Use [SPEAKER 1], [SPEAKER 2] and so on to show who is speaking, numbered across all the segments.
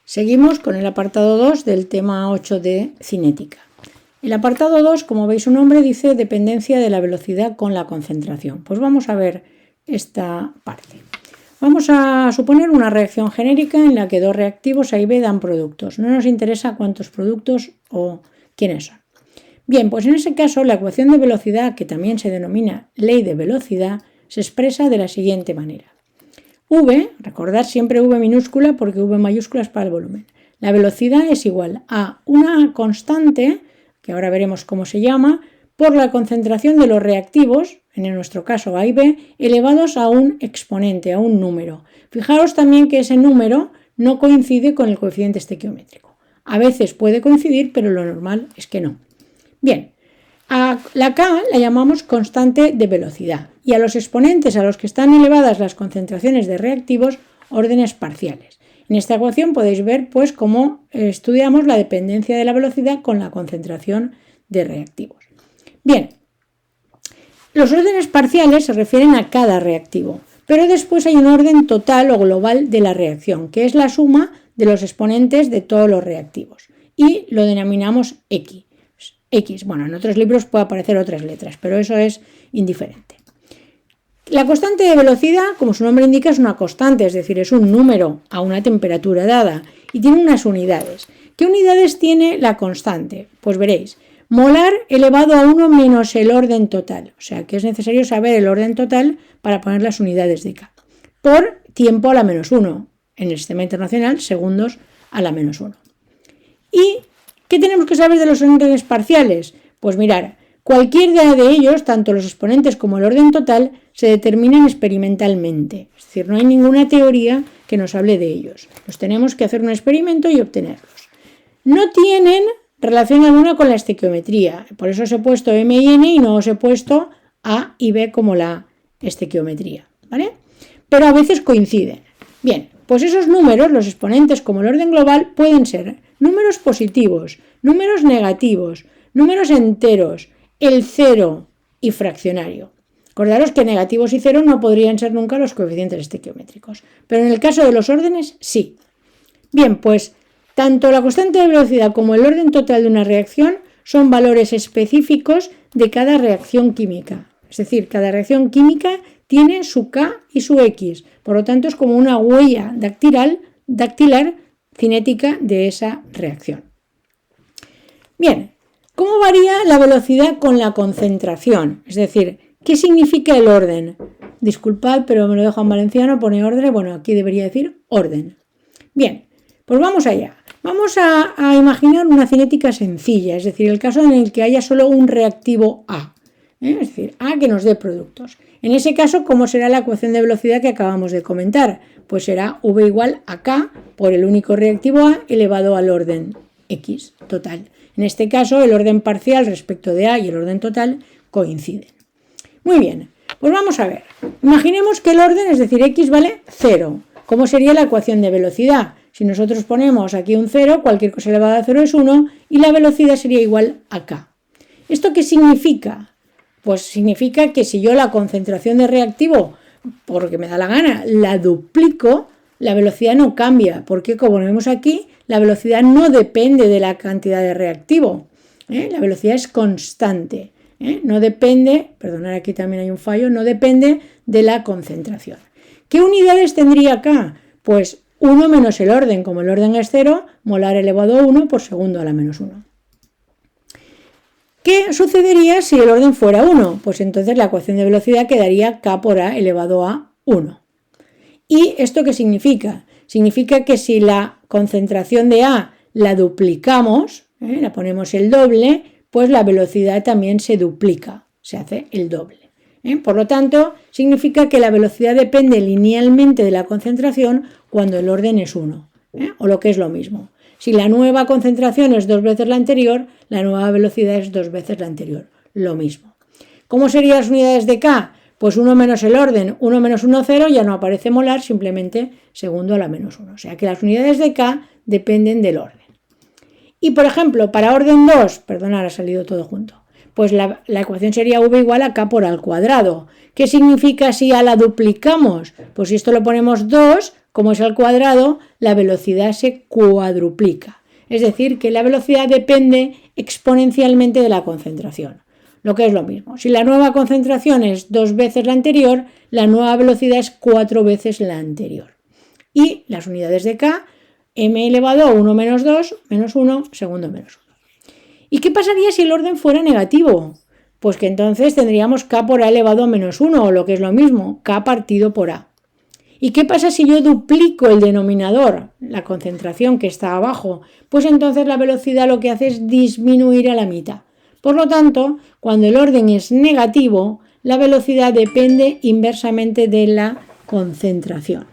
[SPEAKER 1] Seguimos con el apartado 2 del tema 8 de cinética. El apartado 2, como veis su nombre, dice dependencia de la velocidad con la concentración. Pues vamos a ver esta parte. Vamos a suponer una reacción genérica en la que dos reactivos A y B dan productos. No nos interesa cuántos productos o quiénes son. Bien, pues en ese caso la ecuación de velocidad, que también se denomina ley de velocidad, se expresa de la siguiente manera. V, recordad siempre V minúscula porque V mayúscula es para el volumen. La velocidad es igual a una constante, que ahora veremos cómo se llama, por la concentración de los reactivos, en nuestro caso A y B, elevados a un exponente, a un número. Fijaros también que ese número no coincide con el coeficiente estequiométrico. A veces puede coincidir, pero lo normal es que no. Bien, a la K la llamamos constante de velocidad y a los exponentes a los que están elevadas las concentraciones de reactivos, órdenes parciales. En esta ecuación podéis ver pues cómo estudiamos la dependencia de la velocidad con la concentración de reactivos. Bien, los órdenes parciales se refieren a cada reactivo, pero después hay un orden total o global de la reacción, que es la suma de los exponentes de todos los reactivos, y lo denominamos X. Bueno, en otros libros puede aparecer otras letras, pero eso es indiferente. La constante de velocidad, como su nombre indica, es una constante, es decir, es un número a una temperatura dada y tiene unas unidades. ¿Qué unidades tiene la constante? Pues veréis, molar elevado a 1 menos el orden total, o sea que es necesario saber el orden total para poner las unidades de K, por tiempo a la menos 1, en el sistema internacional, segundos a la menos 1. ¿Y qué tenemos que saber de los órdenes parciales? Pues mirar, cualquiera de ellos, tanto los exponentes como el orden total, se determinan experimentalmente. Es decir, no hay ninguna teoría que nos hable de ellos. Los tenemos que hacer un experimento y obtenerlos. No tienen relación alguna con la estequiometría. Por eso os he puesto M y N y no os he puesto A y B como la estequiometría, ¿vale? Pero a veces coinciden. Bien, pues esos números, los exponentes como el orden global, pueden ser números positivos, números negativos, números enteros, el cero y fraccionario. Acordaros que negativos y cero no podrían ser nunca los coeficientes estequiométricos, pero en el caso de los órdenes sí. Bien, pues tanto la constante de velocidad como el orden total de una reacción son valores específicos de cada reacción química. Es decir, cada reacción química tiene su K y su X, por lo tanto es como una huella dactilar cinética de esa reacción. Bien, ¿cómo varía la velocidad con la concentración? Es decir, ¿qué significa el orden? Disculpad, pero me lo dejo en valenciano, pone orden, bueno, aquí debería decir orden. Bien, pues vamos allá. Vamos a imaginar una cinética sencilla, es decir, el caso en el que haya solo un reactivo A, es decir, A que nos dé productos. En ese caso, ¿cómo será la ecuación de velocidad que acabamos de comentar? Pues será V igual a K por el único reactivo A elevado al orden X total. En este caso, el orden parcial respecto de A y el orden total coinciden. Muy bien, pues vamos a ver. Imaginemos que el orden, es decir, X vale 0. ¿Cómo sería la ecuación de velocidad? Si nosotros ponemos aquí un 0, cualquier cosa elevada a 0 es 1 y la velocidad sería igual a K. ¿Esto qué significa? Pues significa que si yo la concentración de reactivo, porque me da la gana, la duplico, la velocidad no cambia, porque como vemos aquí, la velocidad no depende de la cantidad de reactivo. La velocidad es constante. No depende, perdonad, aquí también hay un fallo, no depende de la concentración. ¿Qué unidades tendría acá? Pues 1 menos el orden, como el orden es 0, molar elevado a 1 por segundo a la menos 1. ¿Qué sucedería si el orden fuera 1? Pues entonces la ecuación de velocidad quedaría K por A elevado a 1. ¿Y esto qué significa? Significa que si la concentración de A la duplicamos, la ponemos el doble, pues la velocidad también se duplica, se hace el doble. Por lo tanto, significa que la velocidad depende linealmente de la concentración cuando el orden es 1, o lo que es lo mismo. Si la nueva concentración es 2 veces la anterior, la nueva velocidad es 2 veces la anterior, lo mismo. ¿Cómo serían las unidades de K? Pues 1 menos el orden, 1 menos 1, 0, ya no aparece molar, simplemente segundo a la menos 1. O sea que las unidades de K dependen del orden. Y por ejemplo, para orden 2, perdonad, ha salido todo junto, pues la ecuación sería V igual a K por A al cuadrado. ¿Qué significa si A la duplicamos? Pues si esto lo ponemos 2, como es al cuadrado, la velocidad se cuadruplica. Es decir, que la velocidad depende exponencialmente de la concentración. Lo que es lo mismo. Si la nueva concentración es 2 veces la anterior, la nueva velocidad es 4 veces la anterior. Y las unidades de K, m elevado a 1 menos 2, menos 1, segundo menos 1. ¿Y qué pasaría si el orden fuera negativo? Pues que entonces tendríamos K por A elevado a menos 1, o lo que es lo mismo, K partido por A. ¿Y qué pasa si yo duplico el denominador, la concentración que está abajo? Pues entonces la velocidad lo que hace es disminuir a la mitad. Por lo tanto, cuando el orden es negativo, la velocidad depende inversamente de la concentración.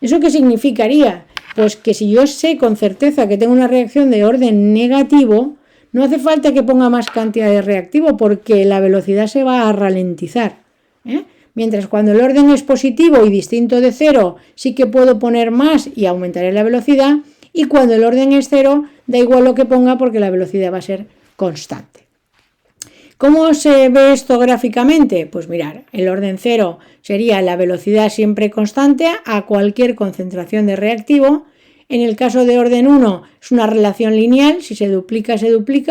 [SPEAKER 1] ¿Eso qué significaría? Pues que si yo sé con certeza que tengo una reacción de orden negativo, no hace falta que ponga más cantidad de reactivo porque la velocidad se va a ralentizar. Mientras cuando el orden es positivo y distinto de 0, sí que puedo poner más y aumentaré la velocidad, y cuando el orden es 0, da igual lo que ponga porque la velocidad va a ser constante. ¿Cómo se ve esto gráficamente? Pues mirar, el orden 0 sería la velocidad siempre constante a cualquier concentración de reactivo. En el caso de orden 1 es una relación lineal, si se duplica,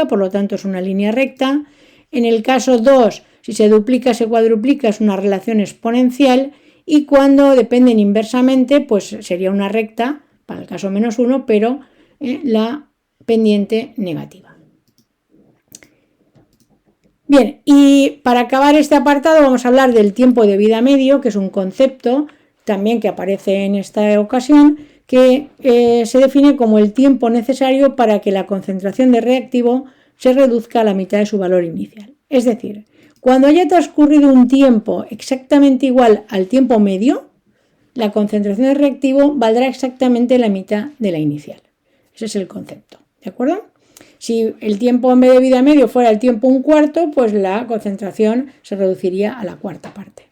[SPEAKER 1] por lo tanto es una línea recta. En el caso 2, si se duplica, se cuadruplica, es una relación exponencial. Y cuando dependen inversamente, pues sería una recta, para el caso menos 1, pero la pendiente negativa. Bien, y para acabar este apartado vamos a hablar del tiempo de vida medio, que es un concepto también que aparece en esta ocasión, que se define como el tiempo necesario para que la concentración de reactivo se reduzca a la mitad de su valor inicial. Es decir, cuando haya transcurrido un tiempo exactamente igual al tiempo medio, la concentración de reactivo valdrá exactamente la mitad de la inicial. Ese es el concepto, ¿de acuerdo? Si el tiempo en vez de vida medio fuera el tiempo 1/4, pues la concentración se reduciría a la 1/4 parte.